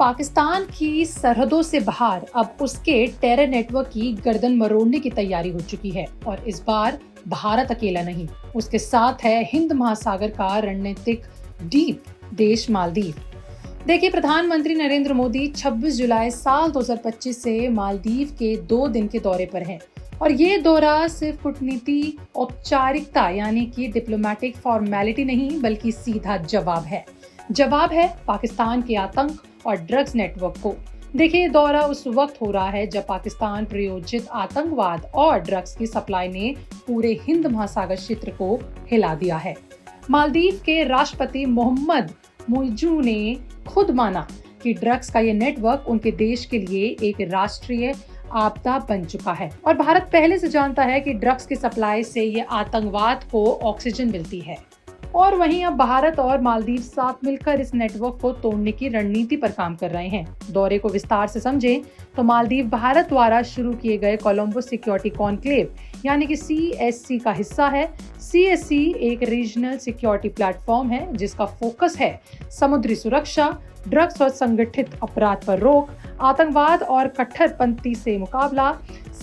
पाकिस्तान की सरहदों से बाहर अब उसके टेरर नेटवर्क की गर्दन मरोड़ने की तैयारी हो चुकी है और इस बार भारत अकेला नहीं, उसके साथ है हिंद महासागर का रणनीतिक डीप देश मालदीव। देखिए, प्रधानमंत्री नरेंद्र मोदी 26 जुलाई साल 2025 से मालदीव के 2 दिन के दौरे पर हैं और ये दौरा सिर्फ कूटनीति औपचारिकता यानी कि डिप्लोमेटिक फॉर्मेलिटी नहीं बल्कि सीधा जवाब है पाकिस्तान के आतंक और ड्रग्स नेटवर्क को। देखिए, दौरा उस वक्त हो रहा है जब पाकिस्तान प्रायोजित आतंकवाद और ड्रग्स की सप्लाई ने पूरे हिंद महासागर क्षेत्र को हिला दिया है। मालदीव के राष्ट्रपति मोहम्मद मुइज़ू ने खुद माना कि ड्रग्स का ये नेटवर्क उनके देश के लिए एक राष्ट्रीय आपदा बन चुका है और भारत पहले से जानता है कि ड्रग्स की सप्लाई से ये आतंकवाद को ऑक्सीजन मिलती है। और वहीं अब भारत और मालदीव साथ मिलकर इस नेटवर्क को तोड़ने की रणनीति पर काम कर रहे हैं। दौरे को विस्तार से समझें तो मालदीव भारत द्वारा शुरू किए गए कोलंबो सिक्योरिटी कॉन्क्लेव यानी कि CSC का हिस्सा है। CSC एक रीजनल सिक्योरिटी प्लेटफॉर्म है जिसका फोकस है समुद्री सुरक्षा, ड्रग्स और संगठित अपराध पर रोक, आतंकवाद और कट्टरपंथी से मुकाबला,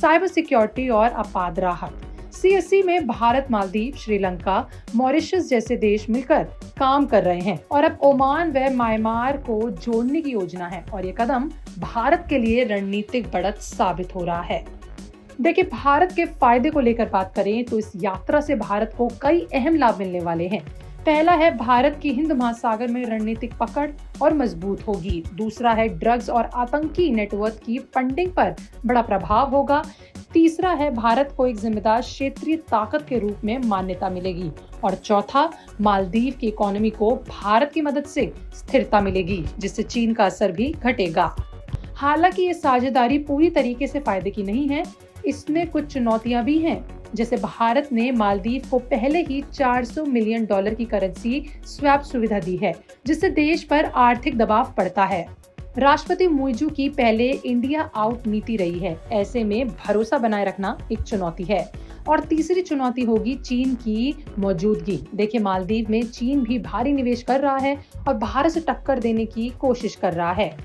साइबर सिक्योरिटी और आपात राहत। CSC में भारत, मालदीव, श्रीलंका, मॉरिशस जैसे देश मिलकर काम कर रहे हैं और अब ओमान व म्यांमार को जोड़ने की योजना है और ये कदम भारत के लिए रणनीतिक बढ़त साबित हो रहा है। देखिए, भारत के फायदे को लेकर बात करें तो इस यात्रा से भारत को कई अहम लाभ मिलने वाले हैं। पहला है, भारत की हिंद महासागर में रणनीतिक पकड़ और मजबूत होगी। दूसरा है, ड्रग्स और आतंकी नेटवर्क की फंडिंग पर बड़ा प्रभाव होगा। तीसरा है, भारत को एक जिम्मेदार क्षेत्रीय ताकत के रूप में मान्यता मिलेगी और चौथा, मालदीव की इकोनॉमी को भारत की मदद से स्थिरता मिलेगी जिससे चीन का असर भी घटेगा। हालांकि ये साझेदारी पूरी तरीके से फायदे की नहीं है, इसमें कुछ चुनौतियां भी हैं। जैसे भारत ने मालदीव को पहले ही $400 मिलियन की करेंसी स्वैप सुविधा दी है जिससे देश पर आर्थिक दबाव पड़ता है। राष्ट्रपति मुइज़ू की पहले इंडिया आउट नीति रही है, ऐसे में भरोसा बनाए रखना एक चुनौती है। और तीसरी चुनौती होगी चीन की मौजूदगी। देखिए, मालदीव में चीन भी भारी निवेश कर रहा है और भारत से टक्कर देने की कोशिश कर रहा है।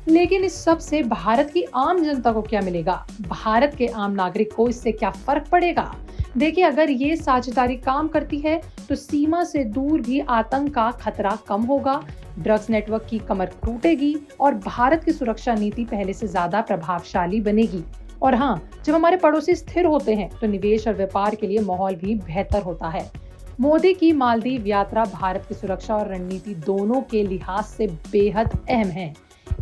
लेकिन इस सब से भारत की आम जनता को क्या मिलेगा? भारत के आम नागरिक को इससे क्या फर्क पड़ेगा? देखिए, अगर ये साझेदारी काम करती है तो सीमा से दूर भी आतंक का खतरा कम होगा, ड्रग्स नेटवर्क की कमर टूटेगी और भारत की सुरक्षा नीति पहले से ज्यादा प्रभावशाली बनेगी। और हाँ, जब हमारे पड़ोसी स्थिर होते हैं तो निवेश और व्यापार के लिए माहौल भी बेहतर होता है। मोदी की मालदीव यात्रा भारत की सुरक्षा और रणनीति दोनों के लिहाज से बेहद अहम है।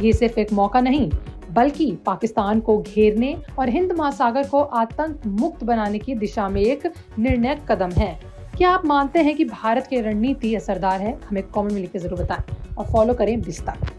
ये सिर्फ एक मौका नहीं बल्कि पाकिस्तान को घेरने और हिंद महासागर को आतंक मुक्त बनाने की दिशा में एक निर्णायक कदम है। क्या आप मानते हैं कि भारत की रणनीति असरदार है? हमें कमेंट में लिख के जरूर बताएं और फॉलो करें विस्तार।